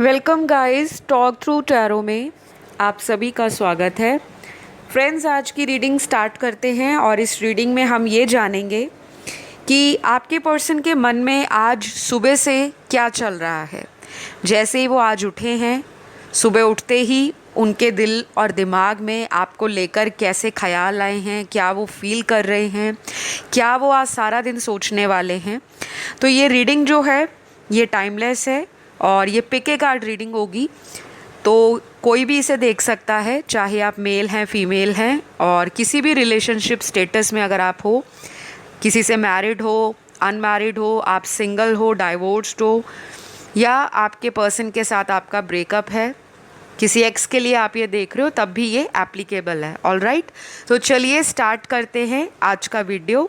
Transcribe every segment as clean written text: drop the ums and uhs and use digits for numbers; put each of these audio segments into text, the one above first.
Welcome guys, talk through tarot में आप सभी का स्वागत है। फ्रेंड्स, आज की रीडिंग स्टार्ट करते हैं और इस रीडिंग में हम ये जानेंगे कि आपके पर्सन के मन में आज सुबह से क्या चल रहा है। जैसे ही वो आज उठे हैं, सुबह उठते ही उनके दिल और दिमाग में आपको लेकर कैसे ख्याल आए हैं, क्या वो फील कर रहे हैं, क्या वो आज सारा दिन सोचने वाले हैं। तो ये रीडिंग जो है ये टाइमलेस है और ये पिक ए कार्ड रीडिंग होगी, तो कोई भी इसे देख सकता है, चाहे आप मेल हैं फीमेल हैं, और किसी भी रिलेशनशिप स्टेटस में अगर आप हो, किसी से मैरिड हो, अनमैरिड हो, आप सिंगल हो, डाइवोर्स्ड हो, या आपके पर्सन के साथ आपका ब्रेकअप है, किसी एक्स के लिए आप ये देख रहे हो, तब भी ये एप्लीकेबल है। ऑल राइट, तो चलिए स्टार्ट करते हैं आज का वीडियो।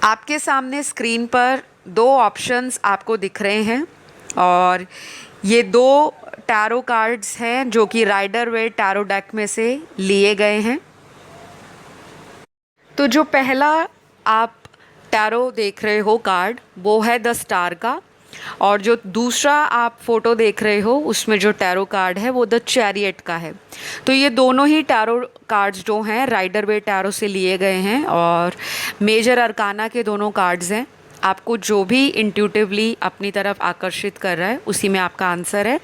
आपके सामने स्क्रीन पर दो ऑप्शंस आपको दिख रहे हैं और ये दो टैरो कार्ड्स हैं जो कि राइडर वेट टैरो डेक में से लिए गए हैं। तो जो पहला आप टैरो देख रहे हो कार्ड, वो है द स्टार का, और जो दूसरा आप फोटो देख रहे हो उसमें जो टैरो कार्ड है वो द चैरियट का है। तो ये दोनों ही टैरो कार्ड्स जो हैं राइडर वेट टैरो से लिए गए हैं और मेजर अरकाना के दोनों कार्ड्स हैं। आपको जो भी इंट्यूटिवली अपनी तरफ आकर्षित कर रहा है उसी में आपका आंसर है,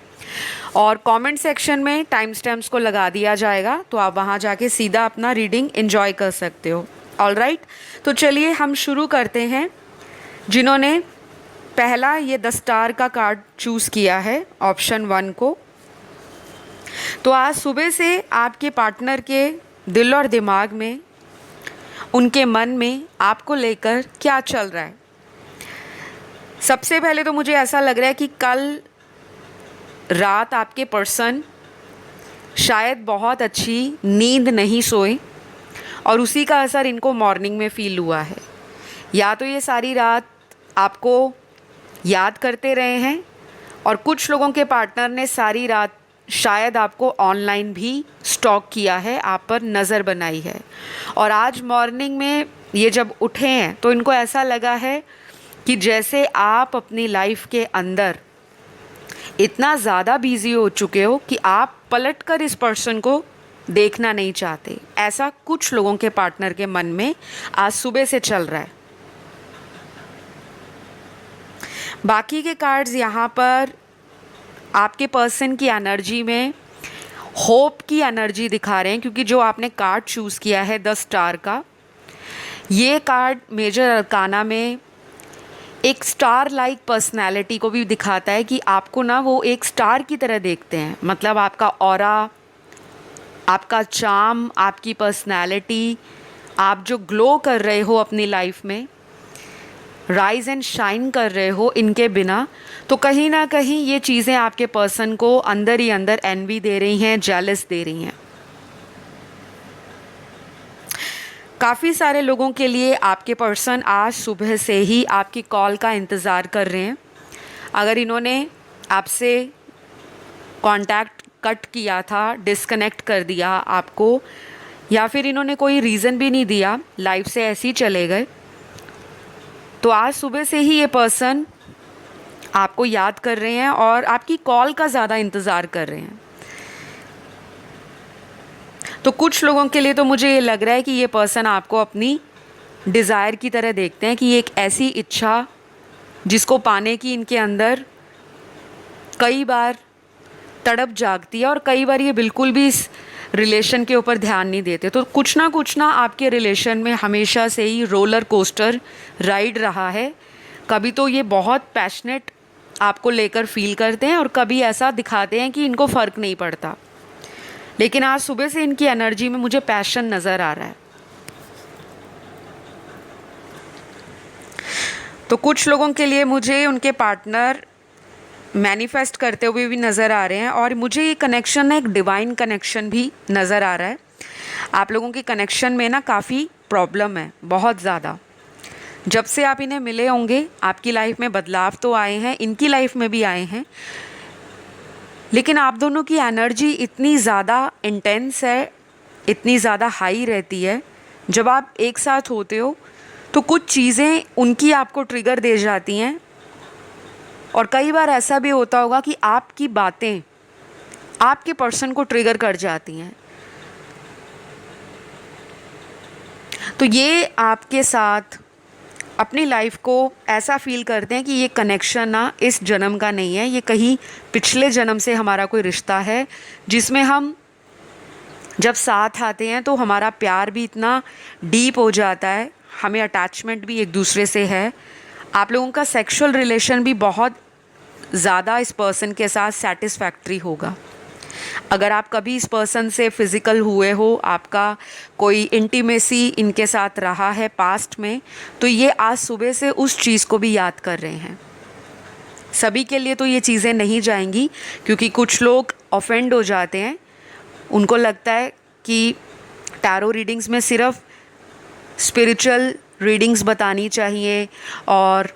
और कमेंट सेक्शन में टाइम स्टैम्प्स को लगा दिया जाएगा, तो आप वहाँ जाके सीधा अपना रीडिंग एंजॉय कर सकते हो। ऑल राइट, तो चलिए हम शुरू करते हैं। जिन्होंने पहला ये द स्टार का कार्ड चूज़ किया है, ऑप्शन 1 को, तो आज सुबह से आपके पार्टनर के दिल और दिमाग में, उनके मन में आपको लेकर क्या चल रहा है। सबसे पहले तो मुझे ऐसा लग रहा है कि कल रात आपके पर्सन शायद बहुत अच्छी नींद नहीं सोए और उसी का असर इनको मॉर्निंग में फ़ील हुआ है। या तो ये सारी रात आपको याद करते रहे हैं, और कुछ लोगों के पार्टनर ने सारी रात शायद आपको ऑनलाइन भी स्टॉक किया है, आप पर नज़र बनाई है, और आज मॉर्निंग में ये जब उठे हैं तो इनको ऐसा लगा है कि जैसे आप अपनी लाइफ के अंदर इतना ज़्यादा बिजी हो चुके हो कि आप पलटकर इस पर्सन को देखना नहीं चाहते। ऐसा कुछ लोगों के पार्टनर के मन में आज सुबह से चल रहा है। बाकी के कार्ड्स यहाँ पर आपके पर्सन की एनर्जी में होप की एनर्जी दिखा रहे हैं, क्योंकि जो आपने कार्ड चूज़ किया है द स्टार का, ये कार्ड मेजर अरकाना में एक स्टार लाइक पर्सनैलिटी को भी दिखाता है कि आपको ना वो एक स्टार की तरह देखते हैं। मतलब आपका ऑरा, आपका चार्म, आपकी पर्सनैलिटी, आप जो ग्लो कर रहे हो अपनी लाइफ में, राइज एंड शाइन कर रहे हो इनके बिना, तो कहीं ना कहीं ये चीज़ें आपके पर्सन को अंदर ही अंदर एनवी दे रही हैं, जेलस दे रही हैं। काफ़ी सारे लोगों के लिए आपके पर्सन आज सुबह से ही आपकी कॉल का इंतज़ार कर रहे हैं। अगर इन्होंने आपसे कांटेक्ट कट किया था, डिस्कनेक्ट कर दिया आपको, या फिर इन्होंने कोई रीज़न भी नहीं दिया, लाइफ से ऐसे ही चले गए, तो आज सुबह से ही ये पर्सन आपको याद कर रहे हैं और आपकी कॉल का ज़्यादा इंतज़ार कर रहे हैं। तो कुछ लोगों के लिए तो मुझे ये लग रहा है कि ये पर्सन आपको अपनी डिज़ायर की तरह देखते हैं, कि ये एक ऐसी इच्छा जिसको पाने की इनके अंदर कई बार तड़प जागती है, और कई बार ये बिल्कुल भी इस रिलेशन के ऊपर ध्यान नहीं देते। तो कुछ ना आपके रिलेशन में हमेशा से ही रोलर कोस्टर राइड रहा है। कभी तो ये बहुत पैशनेट आपको लेकर फील करते हैं और कभी ऐसा दिखाते हैं कि इनको फ़र्क नहीं पड़ता, लेकिन आज सुबह से इनकी एनर्जी में मुझे पैशन नज़र आ रहा है। तो कुछ लोगों के लिए मुझे उनके पार्टनर मैनिफेस्ट करते हुए भी नज़र आ रहे हैं, और मुझे ये कनेक्शन एक डिवाइन कनेक्शन भी नज़र आ रहा है। आप लोगों के कनेक्शन में ना काफ़ी प्रॉब्लम है, बहुत ज़्यादा। जब से आप इन्हें मिले होंगे आपकी लाइफ में बदलाव तो आए हैं, इनकी लाइफ में भी आए हैं, लेकिन आप दोनों की एनर्जी इतनी ज़्यादा इंटेंस है, इतनी ज़्यादा हाई रहती है। जब आप एक साथ होते हो तो कुछ चीज़ें उनकी आपको ट्रिगर दे जाती हैं और कई बार ऐसा भी होता होगा कि आपकी बातें आपके पर्सन को ट्रिगर कर जाती हैं। तो ये आपके साथ अपनी लाइफ को ऐसा फील करते हैं कि ये कनेक्शन ना इस जन्म का नहीं है, ये कहीं पिछले जन्म से हमारा कोई रिश्ता है, जिसमें हम जब साथ आते हैं तो हमारा प्यार भी इतना डीप हो जाता है, हमें अटैचमेंट भी एक दूसरे से है। आप लोगों का सेक्सुअल रिलेशन भी बहुत ज़्यादा इस पर्सन के साथ सेटिस्फैक्ट्री होगा। अगर आप कभी इस पर्सन से फिज़िकल हुए हो, आपका कोई इंटीमेसी इनके साथ रहा है पास्ट में, तो ये आज सुबह से उस चीज़ को भी याद कर रहे हैं। सभी के लिए तो ये चीज़ें नहीं जाएंगी, क्योंकि कुछ लोग ऑफेंड हो जाते हैं, उनको लगता है कि टैरो रीडिंग्स में सिर्फ स्पिरिचुअल रीडिंग्स बतानी चाहिए और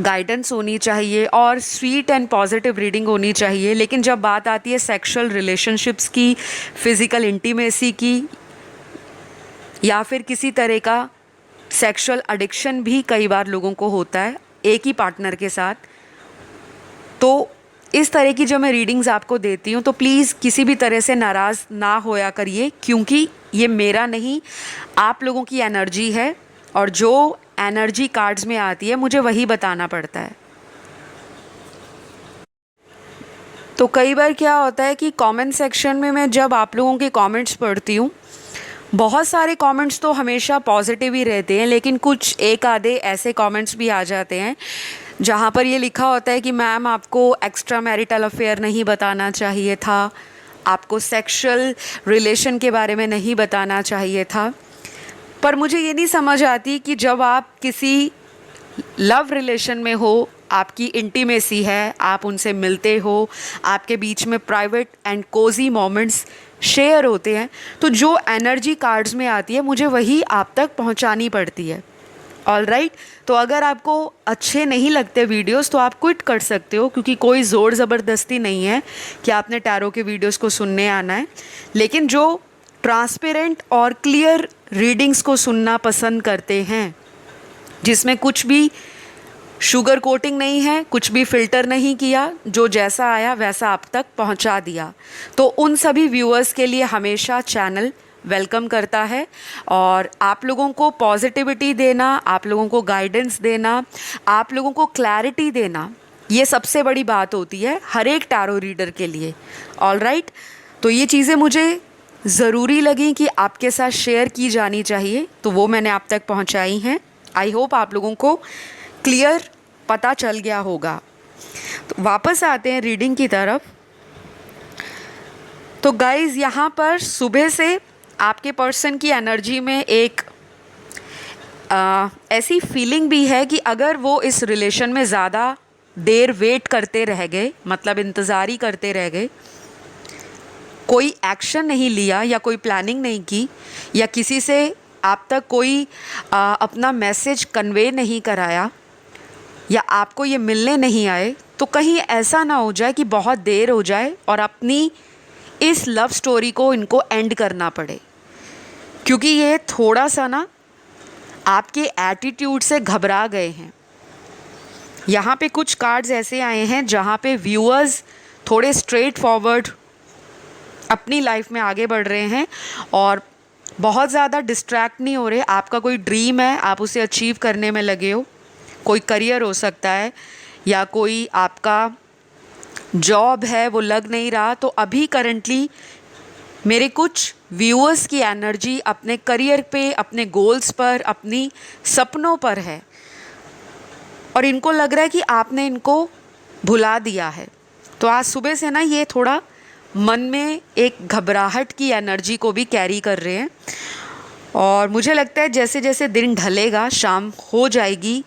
गाइडेंस होनी चाहिए और स्वीट एंड पॉजिटिव रीडिंग होनी चाहिए। लेकिन जब बात आती है सेक्सुअल रिलेशनशिप्स की, फिज़िकल इंटीमेसी की, या फिर किसी तरह का सेक्सुअल एडिक्शन भी कई बार लोगों को होता है एक ही पार्टनर के साथ, तो इस तरह की जो मैं रीडिंग्स आपको देती हूँ तो प्लीज़ किसी भी तरह से नाराज़ ना होया करिए, क्योंकि ये मेरा नहीं, आप लोगों की एनर्जी है और जो एनर्जी कार्ड्स में आती है मुझे वही बताना पड़ता है। तो कई बार क्या होता है कि कमेंट सेक्शन में मैं जब आप लोगों के कमेंट्स पढ़ती हूँ, बहुत सारे कमेंट्स तो हमेशा पॉजिटिव ही रहते हैं, लेकिन कुछ एक आधे ऐसे कमेंट्स भी आ जाते हैं जहाँ पर ये लिखा होता है कि मैम आपको एक्स्ट्रा मैरिटल अफेयर नहीं बताना चाहिए था, आपको सेक्सुअल रिलेशन के बारे में नहीं बताना चाहिए था। पर मुझे ये नहीं समझ आती कि जब आप किसी लव रिलेशन में हो, आपकी इंटीमेसी है, आप उनसे मिलते हो, आपके बीच में private and cozy moments share होते हैं, तो जो एनर्जी कार्ड्स में आती है मुझे वही आप तक पहुंचानी पड़ती है। ऑल राइट, तो अगर आपको अच्छे नहीं लगते वीडियोस तो आप क्विट कर सकते हो, क्योंकि कोई ज़ोर ज़बरदस्ती नहीं है कि आपने टैरो के वीडियोस को सुनने आना है। लेकिन जो ट्रांसपेरेंट और क्लियर रीडिंग्स को सुनना पसंद करते हैं, जिसमें कुछ भी शुगर कोटिंग नहीं है, कुछ भी फ़िल्टर नहीं किया, जो जैसा आया वैसा आप तक पहुंचा दिया, तो उन सभी व्यूअर्स के लिए हमेशा चैनल वेलकम करता है। और आप लोगों को पॉजिटिविटी देना, आप लोगों को गाइडेंस देना, आप लोगों को क्लैरिटी देना, ये सबसे बड़ी बात होती है हर एक टैरो रीडर के लिए। ऑल राइट, तो ये चीज़ें मुझे ज़रूरी लगी कि आपके साथ शेयर की जानी चाहिए, तो वो मैंने आप तक पहुंचाई हैं। आई होप आप लोगों को क्लियर पता चल गया होगा। तो वापस आते हैं रीडिंग की तरफ। तो गाइज़, यहाँ पर सुबह से आपके पर्सन की एनर्जी में एक ऐसी फीलिंग भी है कि अगर वो इस रिलेशन में ज़्यादा देर वेट करते रह गए, मतलब इंतज़ार ही करते रह गए, कोई एक्शन नहीं लिया या कोई प्लानिंग नहीं की, या किसी से आप तक कोई अपना मैसेज कन्वे नहीं कराया, या आपको ये मिलने नहीं आए, तो कहीं ऐसा ना हो जाए कि बहुत देर हो जाए और अपनी इस लव स्टोरी को इनको एंड करना पड़े। क्योंकि ये थोड़ा सा ना आपके एटीट्यूड से घबरा गए हैं। यहाँ पे कुछ कार्ड्स ऐसे आए हैं जहाँ पे व्यूअर्स थोड़े स्ट्रेट फॉरवर्ड अपनी लाइफ में आगे बढ़ रहे हैं और बहुत ज़्यादा डिस्ट्रैक्ट नहीं हो रहे। आपका कोई ड्रीम है, आप उसे अचीव करने में लगे हो, कोई करियर हो सकता है, या कोई आपका जॉब है वो लग नहीं रहा, तो अभी करंटली मेरे कुछ व्यूअर्स की एनर्जी अपने करियर पे, अपने गोल्स पर, अपनी सपनों पर है, और इनको लग रहा है कि आपने इनको भुला दिया है। तो आज सुबह से ना ये थोड़ा मन में एक घबराहट की एनर्जी को भी कैरी कर रहे हैं, और मुझे लगता है जैसे जैसे दिन ढलेगा, शाम हो जाएगी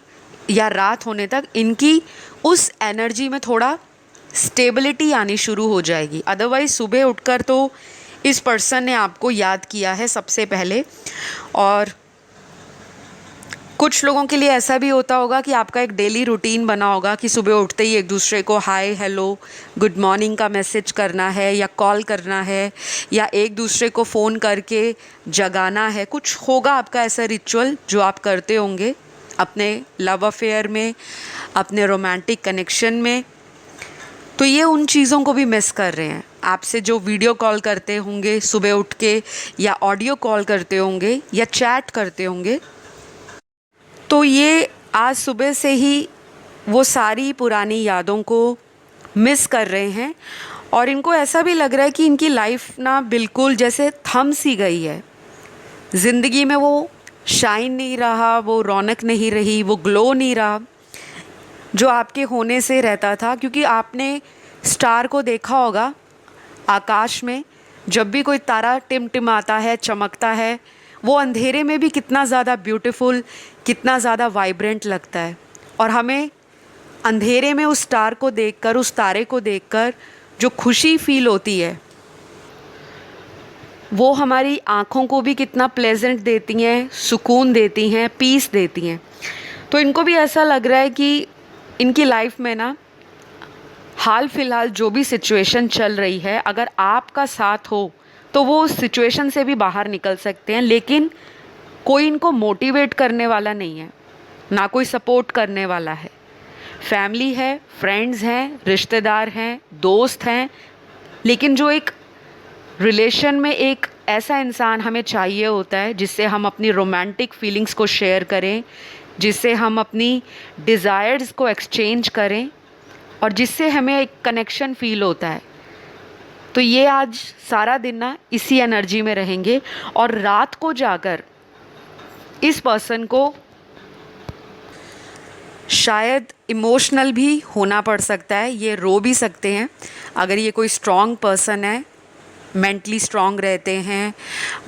या रात होने तक, इनकी उस एनर्जी में थोड़ा स्टेबिलिटी आनी शुरू हो जाएगी। अदरवाइज़ सुबह उठकर तो इस पर्सन ने आपको याद किया है सबसे पहले। और कुछ लोगों के लिए ऐसा भी होता होगा कि आपका एक डेली रूटीन बना होगा कि सुबह उठते ही एक दूसरे को हाय, हेलो, गुड मॉर्निंग का मैसेज करना है, या कॉल करना है, या एक दूसरे को फ़ोन करके जगाना है। कुछ होगा आपका ऐसा रिचुअल जो आप करते होंगे अपने लव अफेयर में, अपने रोमांटिक कनेक्शन में, तो ये उन चीज़ों को भी मिस कर रहे हैं। आपसे जो वीडियो कॉल करते होंगे सुबह उठ के, या ऑडियो कॉल करते होंगे, या चैट करते होंगे, तो ये आज सुबह से ही वो सारी पुरानी यादों को मिस कर रहे हैं। और इनको ऐसा भी लग रहा है कि इनकी लाइफ ना बिल्कुल जैसे थम सी गई है। ज़िंदगी में वो शाइन नहीं रहा, वो रौनक नहीं रही, वो ग्लो नहीं रहा जो आपके होने से रहता था। क्योंकि आपने स्टार को देखा होगा आकाश में, जब भी कोई तारा टिमटिमाता है, चमकता है, वो अंधेरे में भी कितना ज़्यादा ब्यूटीफुल, कितना ज़्यादा वाइब्रेंट लगता है। और हमें अंधेरे में उस स्टार को देखकर, उस तारे को देखकर जो खुशी फील होती है, वो हमारी आँखों को भी कितना प्लेजेंट देती हैं, सुकून देती हैं, पीस देती हैं। तो इनको भी ऐसा लग रहा है कि इनकी लाइफ में ना हाल फिलहाल जो भी सिचुएशन चल रही है, अगर आपका साथ हो तो वो उस सिचुएशन से भी बाहर निकल सकते हैं। लेकिन कोई इनको मोटिवेट करने वाला नहीं है, ना कोई सपोर्ट करने वाला है। फैमिली है, फ्रेंड्स हैं, रिश्तेदार हैं, दोस्त हैं, लेकिन जो एक रिलेशन में एक ऐसा इंसान हमें चाहिए होता है जिससे हम अपनी रोमांटिक फीलिंग्स को शेयर करें, जिससे हम अपनी डिज़ायर्स को एक्सचेंज करें, और जिससे हमें एक कनेक्शन फील होता है। तो ये आज सारा दिन ना इसी एनर्जी में रहेंगे, और रात को जाकर इस पर्सन को शायद इमोशनल भी होना पड़ सकता है, ये रो भी सकते हैं। अगर ये कोई स्ट्रॉन्ग पर्सन है, मेंटली स्ट्रॉन्ग रहते हैं,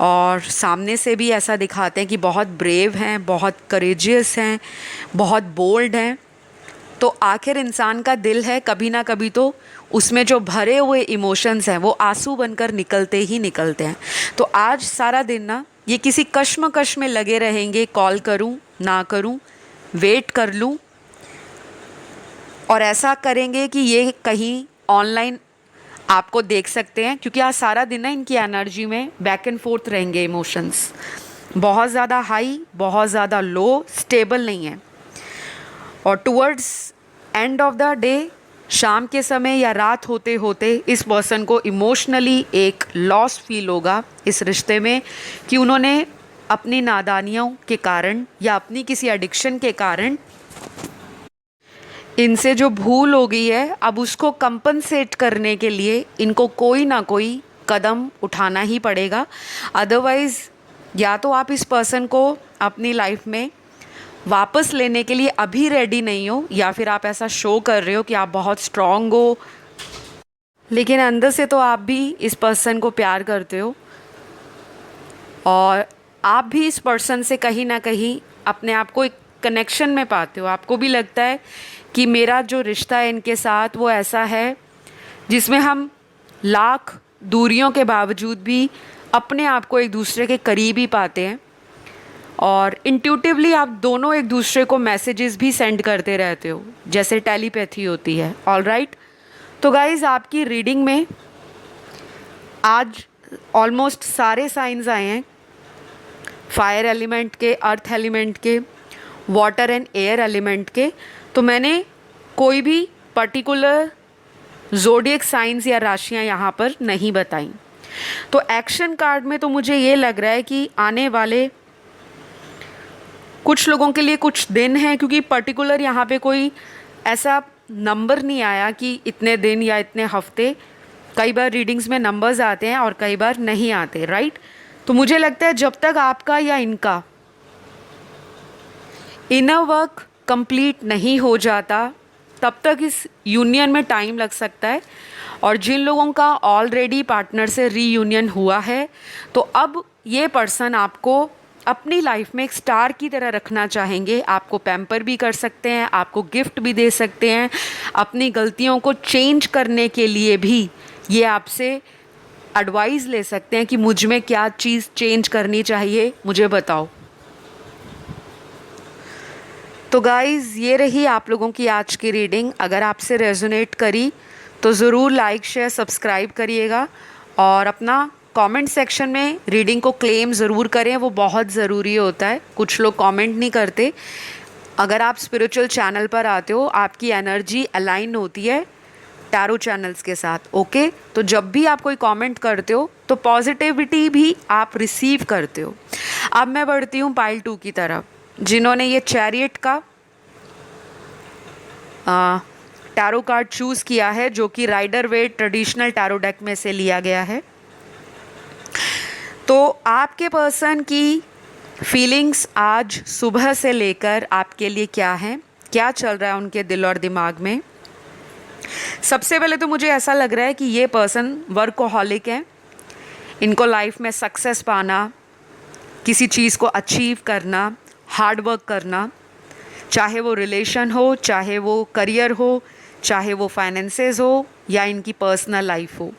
और सामने से भी ऐसा दिखाते हैं कि बहुत ब्रेव हैं, बहुत करेजियस हैं, बहुत बोल्ड हैं, तो आखिर इंसान का दिल है, कभी ना कभी तो उसमें जो भरे हुए इमोशंस हैं वो आंसू बनकर निकलते ही निकलते हैं। तो आज सारा दिन ना ये किसी कश्मकश में लगे रहेंगे, कॉल करूं ना करूं, वेट कर लूं, और ऐसा करेंगे कि ये कहीं ऑनलाइन आपको देख सकते हैं। क्योंकि आज सारा दिन ना इनकी एनर्जी में बैक एंड फोर्थ रहेंगे इमोशंस, बहुत ज़्यादा हाई, बहुत ज़्यादा लो, स्टेबल नहीं है। और towards end of the day, शाम के समय या रात होते होते इस पर्सन को इमोशनली एक लॉस फील होगा इस रिश्ते में, कि उन्होंने अपनी नादानियों के कारण या अपनी किसी एडिक्शन के कारण इनसे जो भूल हो गई है, अब उसको कंपनसेट करने के लिए इनको कोई ना कोई कदम उठाना ही पड़ेगा। अदरवाइज़ या तो आप इस पर्सन को अपनी लाइफ में वापस लेने के लिए अभी रेडी नहीं हो, या फिर आप ऐसा शो कर रहे हो कि आप बहुत स्ट्रॉन्ग हो, लेकिन अंदर से तो आप भी इस पर्सन को प्यार करते हो, और आप भी इस पर्सन से कहीं ना कहीं अपने आप को एक कनेक्शन में पाते हो। आपको भी लगता है कि मेरा जो रिश्ता है इनके साथ वो ऐसा है जिसमें हम लाख दूरियों के बावजूद भी अपने आप को एक दूसरे के करीब ही पाते हैं, और इंट्यूटिवली आप दोनों एक दूसरे को मैसेजेस भी सेंड करते रहते हो, जैसे टेलीपैथी होती है। ऑलराइट, तो गाइज़ आपकी रीडिंग में आज ऑलमोस्ट सारे साइंस आए हैं, फायर एलिमेंट के, अर्थ एलिमेंट के, वाटर एंड एयर एलिमेंट के। तो मैंने कोई भी पर्टिकुलर ज़ोडिएक साइंस या राशियाँ यहाँ पर नहीं बताई। तो एक्शन कार्ड में तो मुझे ये लग रहा है कि आने वाले कुछ लोगों के लिए कुछ दिन हैं, क्योंकि पर्टिकुलर यहाँ पे कोई ऐसा नंबर नहीं आया कि इतने दिन या इतने हफ्ते। कई बार रीडिंग्स में नंबर्स आते हैं और कई बार नहीं आते, राइट। तो मुझे लगता है जब तक आपका या इनका इनर वर्क कंप्लीट नहीं हो जाता, तब तक इस यूनियन में टाइम लग सकता है। और जिन लोगों का ऑलरेडी पार्टनर से रीयूनियन हुआ है, तो अब ये पर्सन आपको अपनी लाइफ में एक स्टार की तरह रखना चाहेंगे। आपको पैम्पर भी कर सकते हैं, आपको गिफ्ट भी दे सकते हैं, अपनी गलतियों को चेंज करने के लिए भी ये आपसे एडवाइस ले सकते हैं कि मुझ में क्या चीज़ चेंज करनी चाहिए, मुझे बताओ। तो गाइज़ ये रही आप लोगों की आज की रीडिंग। अगर आपसे रेजोनेट करी तो ज़रूर लाइक शेयर सब्सक्राइब करिएगा, और अपना कमेंट सेक्शन में रीडिंग को क्लेम ज़रूर करें, वो बहुत ज़रूरी होता है। कुछ लोग कमेंट नहीं करते, अगर आप स्पिरिचुअल चैनल पर आते हो, आपकी एनर्जी अलाइन होती है टैरो चैनल्स के साथ, ओके। तो जब भी आप कोई कमेंट करते हो तो पॉजिटिविटी भी आप रिसीव करते हो। अब मैं बढ़ती हूँ पाइल 2 की तरफ, जिन्होंने ये चैरियट का टैरो कार्ड चूज़ किया है, जो कि Rider Waite traditional tarot deck में से लिया गया है। तो आपके पर्सन की फीलिंग्स आज सुबह से लेकर आपके लिए क्या हैं, क्या चल रहा है उनके दिल और दिमाग में। सबसे पहले तो मुझे ऐसा लग रहा है कि ये पर्सन वर्कोहॉलिक है। इनको लाइफ में सक्सेस पाना, किसी चीज़ को अचीव करना, हार्ड वर्क करना, चाहे वो रिलेशन हो, चाहे वो करियर हो, चाहे वो फाइनेंसेस हो, या इनकी पर्सनल लाइफ हो।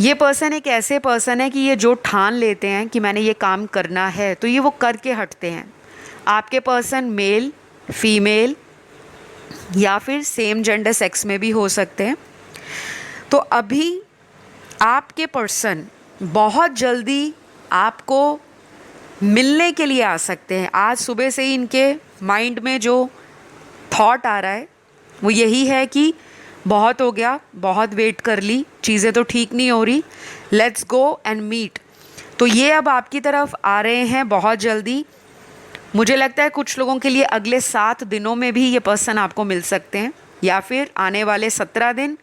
ये पर्सन एक ऐसे पर्सन है कि ये जो ठान लेते हैं कि मैंने ये काम करना है, तो ये वो करके हटते हैं। आपके पर्सन मेल, फीमेल या फिर सेम जेंडर सेक्स में भी हो सकते हैं। तो अभी आपके पर्सन बहुत जल्दी आपको मिलने के लिए आ सकते हैं। आज सुबह से ही इनके माइंड में जो थॉट आ रहा है वो यही है कि बहुत हो गया, बहुत वेट कर ली, चीज़ें तो ठीक नहीं हो रही, लेट्स गो एंड मीट। तो ये अब आपकी तरफ आ रहे हैं बहुत जल्दी। मुझे लगता है कुछ लोगों के लिए अगले 7 दिनों में भी ये पर्सन आपको मिल सकते हैं, या फिर आने वाले 17 दिन,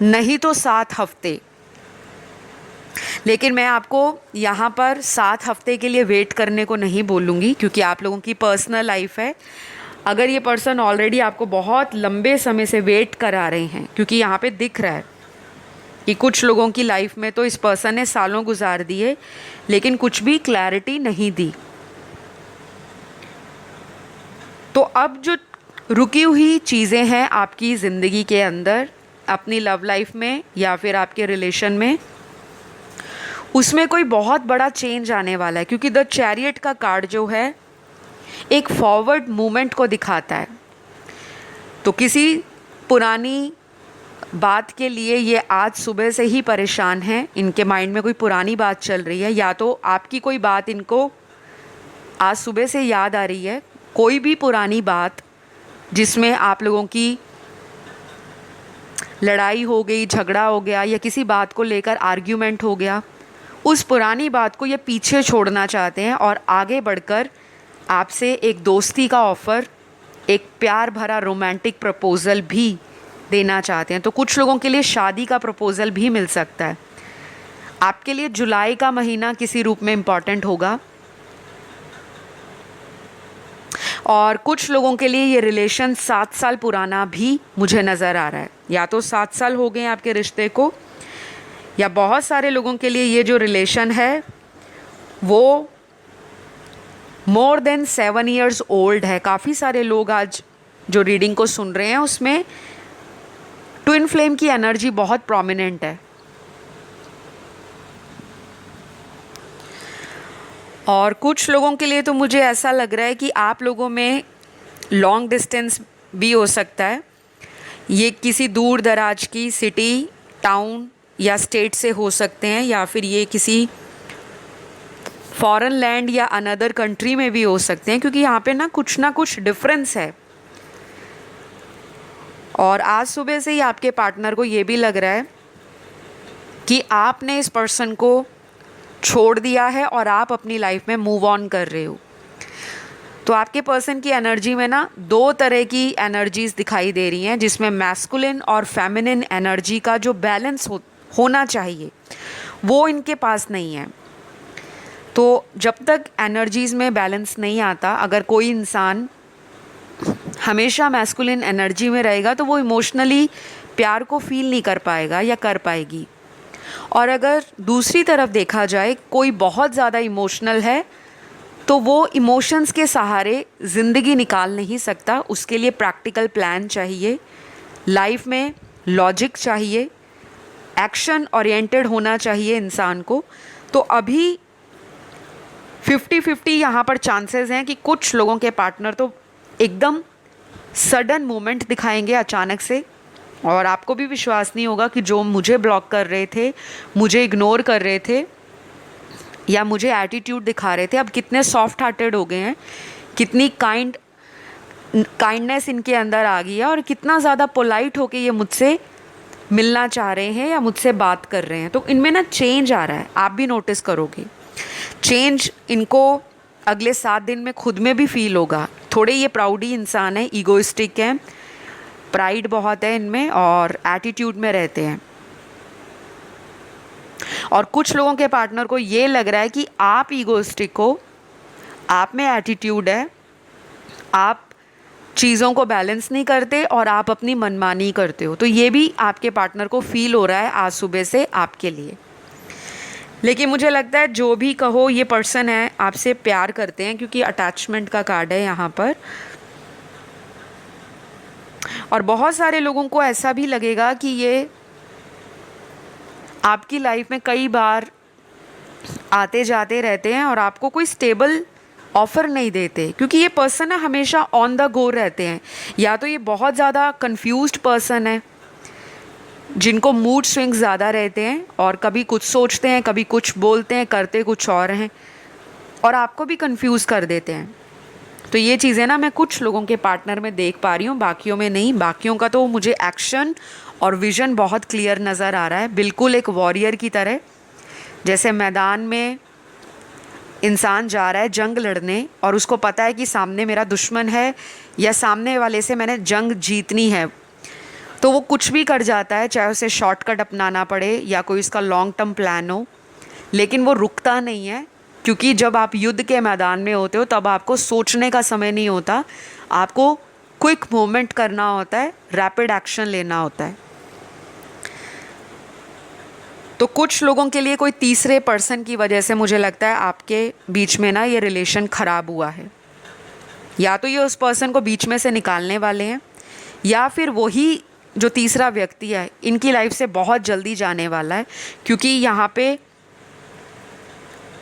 नहीं तो 7 हफ्ते। लेकिन मैं आपको यहाँ पर 7 हफ्ते के लिए वेट करने को नहीं बोलूँगी, क्योंकि आप लोगों की पर्सनल लाइफ है। अगर ये पर्सन ऑलरेडी आपको बहुत लंबे समय से वेट करा रहे हैं, क्योंकि यहाँ पे दिख रहा है कि कुछ लोगों की लाइफ में तो इस पर्सन ने सालों गुजार दिए लेकिन कुछ भी क्लैरिटी नहीं दी। तो अब जो रुकी हुई चीज़ें हैं आपकी ज़िंदगी के अंदर, अपनी लव लाइफ में या फिर आपके रिलेशन में, उसमें कोई बहुत बड़ा चेंज आने वाला है। क्योंकि द चैरियट का कार्ड जो है एक फॉरवर्ड मूवमेंट को दिखाता है। तो किसी पुरानी बात के लिए ये आज सुबह से ही परेशान हैं। इनके माइंड में कोई पुरानी बात चल रही है, या तो आपकी कोई बात इनको आज सुबह से याद आ रही है, कोई भी पुरानी बात जिसमें आप लोगों की लड़ाई हो गई, झगड़ा हो गया, या किसी बात को लेकर आर्ग्यूमेंट हो गया, उस पुरानी बात को ये पीछे छोड़ना चाहते हैं और आगे बढ़कर आपसे एक दोस्ती का ऑफ़र, एक प्यार भरा रोमांटिक प्रपोज़ल भी देना चाहते हैं। तो कुछ लोगों के लिए शादी का प्रपोज़ल भी मिल सकता है। आपके लिए जुलाई का महीना किसी रूप में इम्पॉर्टेंट होगा, और कुछ लोगों के लिए ये रिलेशन 7 साल पुराना भी मुझे नज़र आ रहा है। या तो 7 साल हो गए आपके रिश्ते को, या बहुत सारे लोगों के लिए ये जो रिलेशन है वो मोर देन 7 years ओल्ड है। काफ़ी सारे लोग आज जो रीडिंग को सुन रहे हैं उसमें ट्विन फ्लेम की एनर्जी बहुत प्रोमिनेंट है। और कुछ लोगों के लिए तो मुझे ऐसा लग रहा है कि आप लोगों में लॉन्ग डिस्टेंस भी हो सकता है। ये किसी दूर दराज की सिटी, टाउन या स्टेट से हो सकते हैं, या फिर ये किसी फॉरेन लैंड या अनदर कंट्री में भी हो सकते हैं, क्योंकि यहाँ पे ना कुछ डिफरेंस है। और आज सुबह से ही आपके पार्टनर को ये भी लग रहा है कि आपने इस पर्सन को छोड़ दिया है और आप अपनी लाइफ में मूव ऑन कर रहे हो। तो आपके पर्सन की एनर्जी में ना 2 तरह की एनर्जीज दिखाई दे रही हैं, जिसमें मैस्कुलिन और फेमिनिन एनर्जी का जो बैलेंस होना चाहिए वो इनके पास नहीं है। तो जब तक एनर्जीज़ में बैलेंस नहीं आता, अगर कोई इंसान हमेशा मैस्कुलिन एनर्जी में रहेगा तो वो इमोशनली प्यार को फील नहीं कर पाएगा या कर पाएगी। और अगर दूसरी तरफ देखा जाए, कोई बहुत ज़्यादा इमोशनल है तो वो इमोशंस के सहारे ज़िंदगी निकाल नहीं सकता। उसके लिए प्रैक्टिकल प्लान चाहिए, लाइफ में लॉजिक चाहिए, एक्शन ओरिएंटेड होना चाहिए इंसान को। तो अभी 50-50 यहाँ पर चांसेस हैं कि कुछ लोगों के पार्टनर तो एकदम सडन मोमेंट दिखाएंगे अचानक से, और आपको भी विश्वास नहीं होगा कि जो मुझे ब्लॉक कर रहे थे, मुझे इग्नोर कर रहे थे, या मुझे एटीट्यूड दिखा रहे थे, अब कितने सॉफ्ट हार्टेड हो गए हैं, कितनी काइंडनेस इनके अंदर आ गई है और कितना ज़्यादा पोलाइट होके ये मुझसे मिलना चाह रहे हैं या मुझसे बात कर रहे हैं। तो इनमें ना चेंज आ रहा है, आप भी नोटिस करोगे चेंज इनको अगले 7 दिन में खुद में भी फील होगा। थोड़े ये प्राउडी इंसान है, ईगोइस्टिक हैं, प्राइड बहुत है इनमें और एटीट्यूड में रहते हैं। और कुछ लोगों के पार्टनर को ये लग रहा है कि आप ईगोइस्टिक हो, आप में एटीट्यूड है, आप चीज़ों को बैलेंस नहीं करते और आप अपनी मनमानी करते हो। तो ये भी आपके पार्टनर को फील हो रहा है आज सुबह से आपके लिए। लेकिन मुझे लगता है जो भी कहो, ये पर्सन है आपसे प्यार करते हैं, क्योंकि अटैचमेंट का कार्ड है यहाँ पर। और बहुत सारे लोगों को ऐसा भी लगेगा कि ये आपकी लाइफ में कई बार आते जाते रहते हैं और आपको कोई स्टेबल ऑफ़र नहीं देते, क्योंकि ये पर्सन ना हमेशा ऑन द गो रहते हैं। या तो ये बहुत ज़्यादा कंफ्यूज्ड पर्सन है, जिनको मूड स्विंग्स ज़्यादा रहते हैं और कभी कुछ सोचते हैं, कभी कुछ बोलते हैं, करते कुछ और हैं और आपको भी कंफ्यूज कर देते हैं। तो ये चीज़ें ना मैं कुछ लोगों के पार्टनर में देख पा रही हूँ, बाकियों में नहीं। बाकियों का तो मुझे एक्शन और विज़न बहुत क्लियर नज़र आ रहा है, बिल्कुल एक वॉरियर की तरह। जैसे मैदान में इंसान जा रहा है जंग लड़ने और उसको पता है कि सामने मेरा दुश्मन है या सामने वाले से मैंने जंग जीतनी है, तो वो कुछ भी कर जाता है, चाहे उसे शॉर्टकट अपनाना पड़े या कोई उसका लॉन्ग टर्म प्लान हो, लेकिन वो रुकता नहीं है। क्योंकि जब आप युद्ध के मैदान में होते हो तब आपको सोचने का समय नहीं होता, आपको क्विक मूवमेंट करना होता है, रैपिड एक्शन लेना होता है। तो कुछ लोगों के लिए कोई तीसरे पर्सन की वजह से मुझे लगता है आपके बीच में ना ये रिलेशन ख़राब हुआ है। या तो ये उस पर्सन को बीच में से निकालने वाले हैं, या फिर वही जो तीसरा व्यक्ति है इनकी लाइफ से बहुत जल्दी जाने वाला है। क्योंकि यहाँ पे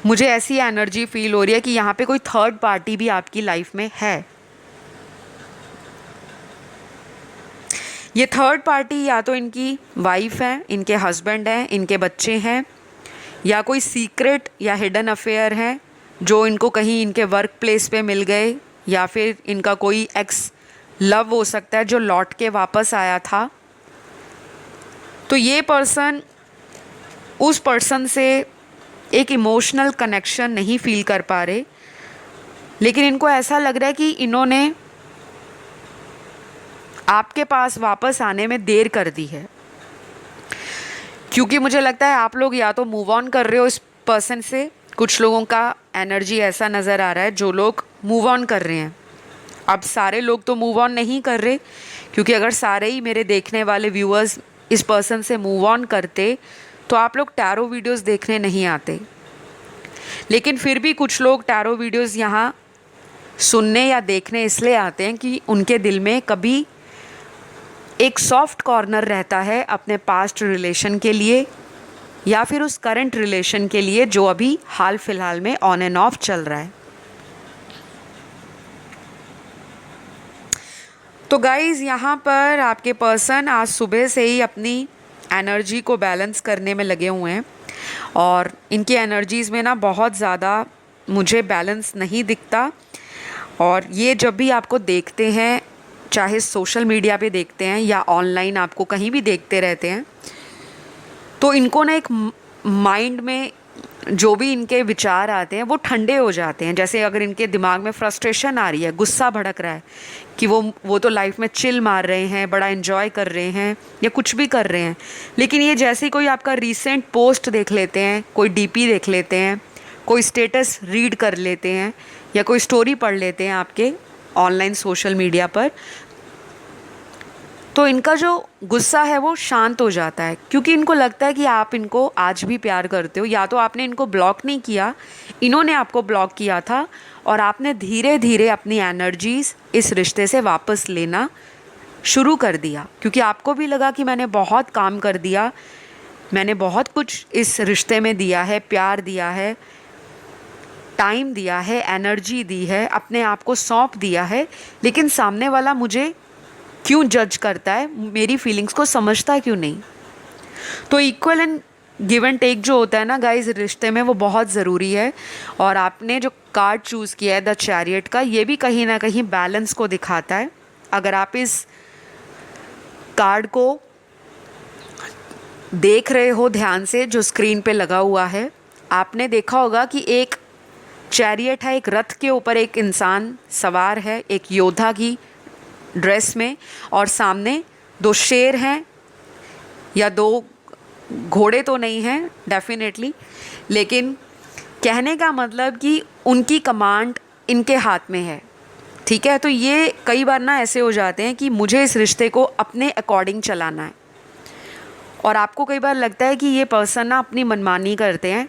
मुझे ऐसी एनर्जी फील हो रही है कि यहाँ पे कोई थर्ड पार्टी भी आपकी लाइफ में है। ये थर्ड पार्टी या तो इनकी वाइफ है, इनके हस्बैंड हैं, इनके बच्चे हैं, या कोई सीक्रेट या हिडन अफेयर है जो इनको कहीं इनके वर्क प्लेस पे मिल गए, या फिर इनका कोई एक्स लव हो सकता है जो लौट के वापस आया था। तो ये पर्सन उस पर्सन से एक इमोशनल कनेक्शन नहीं फील कर पा रहे, लेकिन इनको ऐसा लग रहा है कि इन्होंने आपके पास वापस आने में देर कर दी है। क्योंकि मुझे लगता है आप लोग या तो मूव ऑन कर रहे हो इस पर्सन से, कुछ लोगों का एनर्जी ऐसा नज़र आ रहा है जो लोग मूव ऑन कर रहे हैं। अब सारे लोग तो मूव ऑन नहीं कर रहे, क्योंकि अगर सारे ही मेरे देखने वाले व्यूअर्स इस पर्सन से मूव ऑन करते तो आप लोग टैरो वीडियोस देखने नहीं आते। लेकिन फिर भी कुछ लोग टैरो वीडियोस यहाँ सुनने या देखने इसलिए आते हैं कि उनके दिल में कभी एक सॉफ्ट कॉर्नर रहता है अपने पास्ट रिलेशन के लिए, या फिर उस करंट रिलेशन के लिए जो अभी हाल फिलहाल में ऑन एंड ऑफ चल रहा है। तो गाइज़, यहाँ पर आपके पर्सन आज सुबह से ही अपनी एनर्जी को बैलेंस करने में लगे हुए हैं और इनकी एनर्जीज़ में ना बहुत ज़्यादा मुझे बैलेंस नहीं दिखता। और ये जब भी आपको देखते हैं, चाहे सोशल मीडिया पे देखते हैं या ऑनलाइन आपको कहीं भी देखते रहते हैं, तो इनको ना एक माइंड में जो भी इनके विचार आते हैं वो ठंडे हो जाते हैं। जैसे अगर इनके दिमाग में फ्रस्ट्रेशन आ रही है, गुस्सा भड़क रहा है कि वो तो लाइफ में चिल मार रहे हैं, बड़ा एंजॉय कर रहे हैं या कुछ भी कर रहे हैं, लेकिन ये जैसे कोई आपका रीसेंट पोस्ट देख लेते हैं, कोई डीपी देख लेते हैं, कोई स्टेटस रीड कर लेते हैं या कोई स्टोरी पढ़ लेते हैं आपके ऑनलाइन सोशल मीडिया पर, तो इनका जो गुस्सा है वो शांत हो जाता है। क्योंकि इनको लगता है कि आप इनको आज भी प्यार करते हो, या तो आपने इनको ब्लॉक नहीं किया, इन्होंने आपको ब्लॉक किया था और आपने धीरे धीरे अपनी एनर्जीज़ इस रिश्ते से वापस लेना शुरू कर दिया। क्योंकि आपको भी लगा कि मैंने बहुत काम कर दिया, मैंने बहुत कुछ इस रिश्ते में दिया है, प्यार दिया है, टाइम दिया है, एनर्जी दी है, अपने आप को सौंप दिया है, लेकिन सामने वाला मुझे क्यों जज करता है, मेरी फीलिंग्स को समझता क्यों नहीं। तो equal and give and take जो होता है ना गाइस रिश्ते में, वो बहुत ज़रूरी है। और आपने जो कार्ड चूज़ किया है द चैरियट का, ये भी कहीं ना कहीं बैलेंस को दिखाता है। अगर आप इस कार्ड को देख रहे हो ध्यान से, जो स्क्रीन पे लगा हुआ है, आपने देखा होगा कि एक चैरियट है, एक रथ के ऊपर एक इंसान सवार है, एक योद्धा की ड्रेस में, और सामने दो शेर हैं, या दो घोड़े तो नहीं हैं डेफिनेटली, लेकिन कहने का मतलब कि उनकी कमांड इनके हाथ में है। ठीक है, तो ये कई बार ना ऐसे हो जाते हैं कि मुझे इस रिश्ते को अपने अकॉर्डिंग चलाना है, और आपको कई बार लगता है कि ये पर्सन ना अपनी मनमानी करते हैं,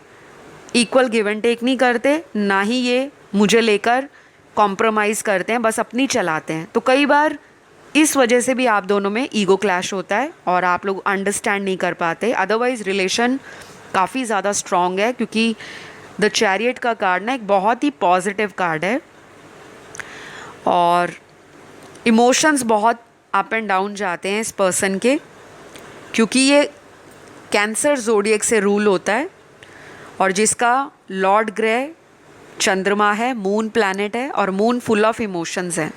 इक्वल गिव एंड टेक नहीं करते, ना ही ये मुझे लेकर कॉम्प्रोमाइज़ करते हैं, बस अपनी चलाते हैं। तो कई बार इस वजह से भी आप दोनों में ईगो क्लैश होता है और आप लोग अंडरस्टैंड नहीं कर पाते। अदरवाइज़ रिलेशन काफ़ी ज़्यादा स्ट्रॉन्ग है, क्योंकि द चैरियट का कार्ड ना एक बहुत ही पॉजिटिव कार्ड है, और इमोशंस बहुत अप एंड डाउन जाते हैं इस पर्सन के, क्योंकि ये कैंसर ज़ोडिएक से रूल होता है, और जिसका लॉर्ड ग्रह चंद्रमा है, मून प्लैनेट है, और मून फुल ऑफ इमोशंस है।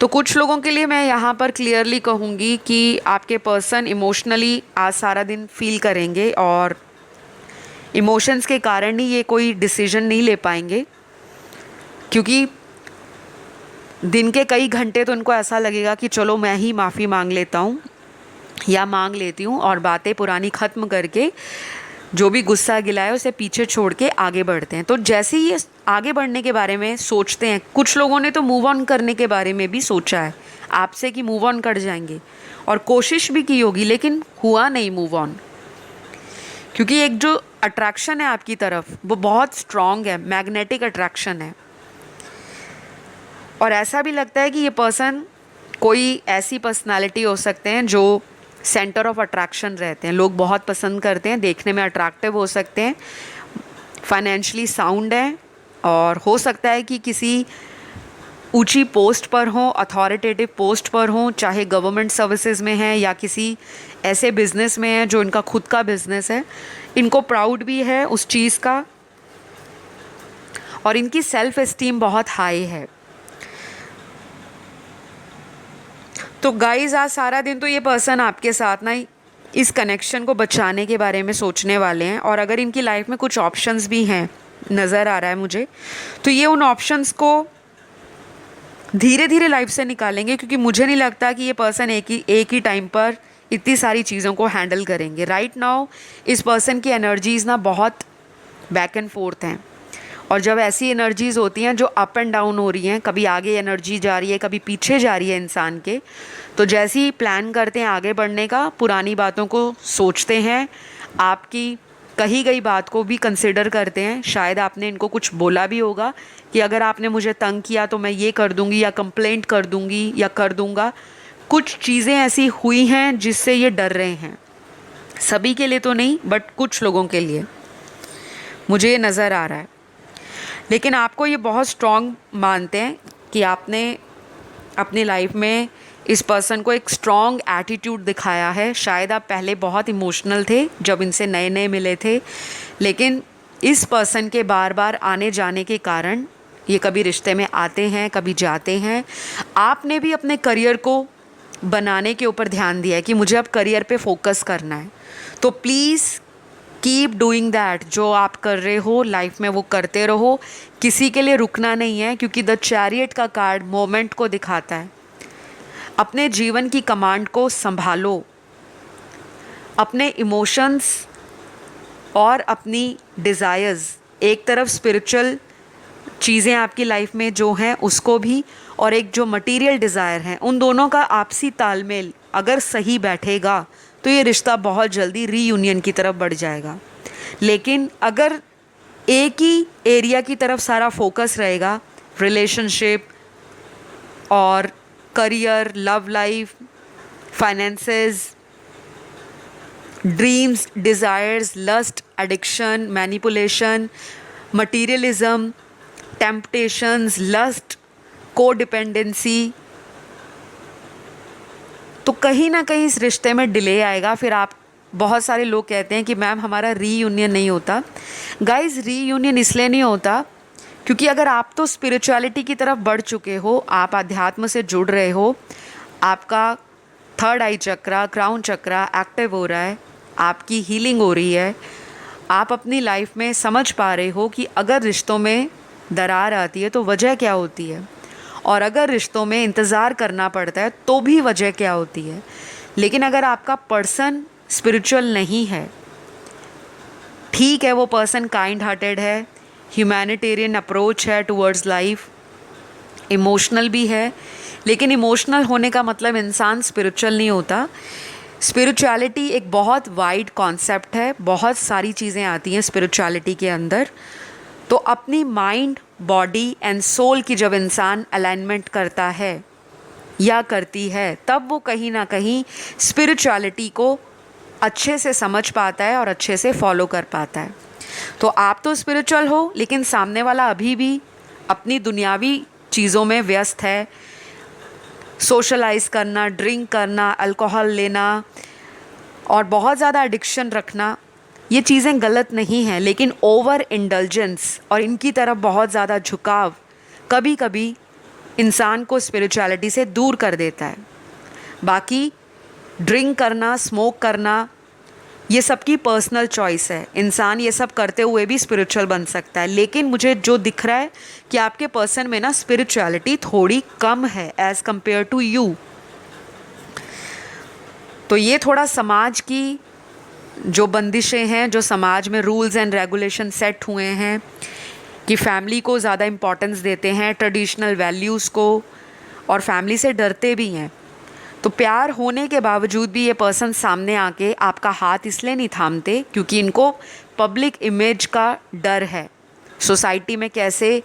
तो कुछ लोगों के लिए मैं यहाँ पर क्लियरली कहूँगी कि आपके पर्सन इमोशनली आज सारा दिन फील करेंगे, और इमोशंस के कारण ही ये कोई डिसीजन नहीं ले पाएंगे, क्योंकि दिन के कई घंटे तो उनको ऐसा लगेगा कि चलो मैं ही माफ़ी मांग लेता हूँ या मांग लेती हूँ, और बातें पुरानी ख़त्म करके जो भी गुस्सा गिला है उसे पीछे छोड़ के आगे बढ़ते हैं। तो जैसे ही ये आगे बढ़ने के बारे में सोचते हैं, कुछ लोगों ने तो मूव ऑन करने के बारे में भी सोचा है आपसे कि मूव ऑन कर जाएंगे, और कोशिश भी की होगी, लेकिन हुआ नहीं मूव ऑन, क्योंकि एक जो अट्रैक्शन है आपकी तरफ वो बहुत स्ट्रॉन्ग है, मैग्नेटिक अट्रैक्शन है। और ऐसा भी लगता है कि ये पर्सन कोई ऐसी पर्सनालिटी हो सकते हैं जो सेंटर ऑफ अट्रैक्शन रहते हैं, लोग बहुत पसंद करते हैं, देखने में अट्रैक्टिव हो सकते हैं, फाइनेंशियली साउंड हैं, और हो सकता है कि किसी ऊंची पोस्ट पर हों, अथॉरिटेटिव पोस्ट पर हों, चाहे गवर्नमेंट सर्विसेज में हैं या किसी ऐसे बिजनेस में हैं जो इनका खुद का बिजनेस है। इनको प्राउड भी है उस चीज़ का, और इनकी सेल्फ एस्टीम बहुत हाई है। तो गाइज आज सारा दिन तो ये पर्सन आपके साथ ना इस कनेक्शन को बचाने के बारे में सोचने वाले हैं, और अगर इनकी लाइफ में कुछ ऑप्शंस भी हैं, नज़र आ रहा है मुझे, तो ये उन ऑप्शंस को धीरे धीरे लाइफ से निकालेंगे, क्योंकि मुझे नहीं लगता कि ये पर्सन एक ही टाइम पर इतनी सारी चीज़ों को हैंडल करेंगे। राइट नाउ इस पर्सन की एनर्जीज़ ना बहुत बैक एंड फोर्थ हैं, और जब ऐसी एनर्जीज़ होती हैं जो अप एंड डाउन हो रही हैं, कभी आगे एनर्जी जा रही है, कभी पीछे जा रही है इंसान के, तो जैसे ही प्लान करते हैं आगे बढ़ने का, पुरानी बातों को सोचते हैं, आपकी कही गई बात को भी कंसिडर करते हैं। शायद आपने इनको कुछ बोला भी होगा कि अगर आपने मुझे तंग किया तो मैं ये कर दूंगी, या कंप्लेंट कर दूंगी, या कर दूंगा। कुछ चीज़ें ऐसी हुई हैं जिससे ये डर रहे हैं, सभी के लिए तो नहीं, बट कुछ लोगों के लिए मुझे ये नज़र आ रहा है। लेकिन आपको ये बहुत स्ट्रॉन्ग मानते हैं कि आपने अपनी लाइफ में इस पर्सन को एक स्ट्रॉन्ग एटीट्यूड दिखाया है। शायद आप पहले बहुत इमोशनल थे जब इनसे नए नए मिले थे, लेकिन इस पर्सन के बार बार आने जाने के कारण ये कभी रिश्ते में आते हैं, कभी जाते हैं। आपने भी अपने करियर को बनाने के ऊपर ध्यान दिया है कि मुझे अब करियर पे फोकस करना है, तो प्लीज़ कीप डूइंग दैट। जो आप कर रहे हो लाइफ में वो करते रहो, किसी के लिए रुकना नहीं है, क्योंकि द चैरियट का कार्ड मोमेंट को दिखाता है। अपने जीवन की कमांड को संभालो, अपने इमोशंस और अपनी डिज़ायर्स, एक तरफ स्पिरिचुअल चीज़ें आपकी लाइफ में जो हैं उसको भी, और एक जो मटेरियल डिज़ायर है, उन दोनों का आपसी तालमेल अगर सही बैठेगा तो ये रिश्ता बहुत जल्दी रीयूनियन की तरफ बढ़ जाएगा। लेकिन अगर एक ही एरिया की तरफ सारा फोकस रहेगा, रिलेशनशिप और career, love life, finances, dreams, desires, lust, addiction, manipulation, materialism, temptations, lust, codependency, तो कहीं ना कहीं इस रिश्ते में डिले आएगा। फिर आप बहुत सारे लोग कहते हैं कि मैम हमारा रीयूनियन नहीं होता। गाइस, रीयूनियन इसलिए नहीं होता क्योंकि अगर आप तो स्पिरिचुअलिटी की तरफ बढ़ चुके हो, आप अध्यात्म से जुड़ रहे हो, आपका थर्ड आई चक्रा, क्राउन चक्रा एक्टिव हो रहा है, आपकी हीलिंग हो रही है, आप अपनी लाइफ में समझ पा रहे हो कि अगर रिश्तों में दरार आती है तो वजह क्या होती है, और अगर रिश्तों में इंतज़ार करना पड़ता है तो भी वजह क्या होती है। लेकिन अगर आपका पर्सन स्पिरिचुअल नहीं है, ठीक है वो पर्सन काइंड हार्टेड है, ह्यूमैनिटेरियन अप्रोच है टुवर्ड्स लाइफ, इमोशनल भी है, लेकिन इमोशनल होने का मतलब इंसान स्पिरिचुअल नहीं होता। स्पिरिचुअलिटी एक बहुत वाइड कॉन्सेप्ट है, बहुत सारी चीज़ें आती हैं स्पिरिचुअलिटी के अंदर। तो अपनी माइंड, बॉडी एंड सोल की जब इंसान अलाइनमेंट करता है या करती है, तब वो कहीं ना कहीं स्पिरिचुअलिटी को अच्छे से समझ पाता है और अच्छे से फॉलो कर पाता है। तो आप तो स्पिरिचुअल हो, लेकिन सामने वाला अभी भी अपनी दुनियावी चीज़ों में व्यस्त है। सोशलाइज करना, ड्रिंक करना, अल्कोहल लेना और बहुत ज़्यादा एडिक्शन रखना, ये चीज़ें गलत नहीं हैं, लेकिन ओवर इंडल्जेंस और इनकी तरफ बहुत ज़्यादा झुकाव कभी कभी इंसान को स्पिरिचुअलिटी से दूर कर देता है। बाकी ड्रिंक करना, स्मोक करना, ये सबकी पर्सनल चॉइस है। इंसान ये सब करते हुए भी स्पिरिचुअल बन सकता है, लेकिन मुझे जो दिख रहा है कि आपके पर्सन में ना स्पिरिचुअलिटी थोड़ी कम है एज़ कंपेयर टू यू। तो ये थोड़ा समाज की जो बंदिशें हैं, जो समाज में रूल्स एंड रेगुलेशन सेट हुए हैं कि फैमिली को ज़्यादा इम्पोर्टेंस देते हैं, ट्रेडिशनल वैल्यूज़ को, और फैमिली से डरते भी हैं। तो प्यार होने के बावजूद भी ये पर्सन सामने आके आपका हाथ इसलिए नहीं थामते क्योंकि इनको पब्लिक इमेज का डर है, सोसाइटी में कैसे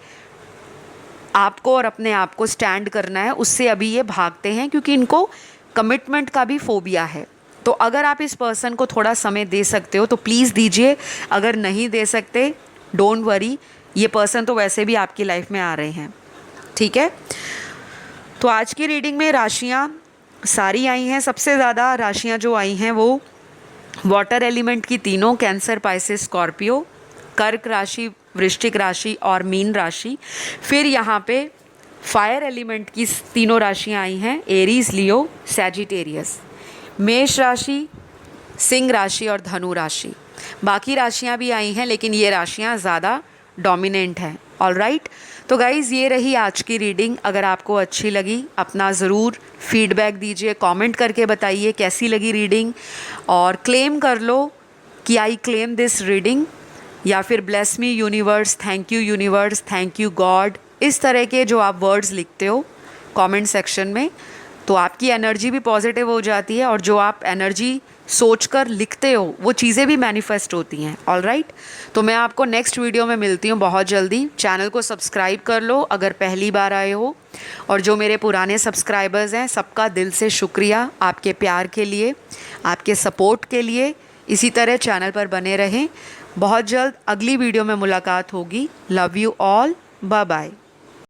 आपको और अपने आप को स्टैंड करना है, उससे अभी ये भागते हैं क्योंकि इनको कमिटमेंट का भी फोबिया है। तो अगर आप इस पर्सन को थोड़ा समय दे सकते हो तो प्लीज़ दीजिए, अगर नहीं दे सकते डोंट वरी, ये पर्सन तो वैसे भी आपकी लाइफ में आ रहे हैं, ठीक है। तो आज की रीडिंग में राशियाँ सारी आई हैं। सबसे ज़्यादा राशियाँ जो आई हैं वो वाटर एलिमेंट की तीनों, कैंसर, पाइसेस, स्कॉर्पियो, कर्क राशि, वृश्चिक राशि और मीन राशि। फिर यहाँ पे फायर एलिमेंट की तीनों राशियाँ आई हैं, एरीज, लियो, सैजिटेरियस। मेष राशि, सिंह राशि और धनु राशि। बाकी राशियाँ भी आई हैं लेकिन ये राशियाँ ज़्यादा डोमिनेंट हैं। ऑलराइट, तो गाइज़ ये रही आज की रीडिंग। अगर आपको अच्छी लगी अपना ज़रूर फीडबैक दीजिए, कमेंट करके बताइए कैसी लगी रीडिंग, और क्लेम कर लो कि आई क्लेम दिस रीडिंग, या फिर bless me universe, thank you universe, thank you God, इस तरह के जो आप वर्ड्स लिखते हो कमेंट सेक्शन में, तो आपकी एनर्जी भी पॉजिटिव हो जाती है और जो आप एनर्जी सोचकर लिखते हो वो चीज़ें भी मैनिफेस्ट होती हैं। ऑलराइट, तो मैं आपको नेक्स्ट वीडियो में मिलती हूँ बहुत जल्दी। चैनल को सब्सक्राइब कर लो अगर पहली बार आए हो, और जो मेरे पुराने सब्सक्राइबर्स हैं सबका दिल से शुक्रिया आपके प्यार के लिए, आपके सपोर्ट के लिए। इसी तरह चैनल पर बने रहें। बहुत जल्द अगली वीडियो में मुलाकात होगी। Love you all, bye bye.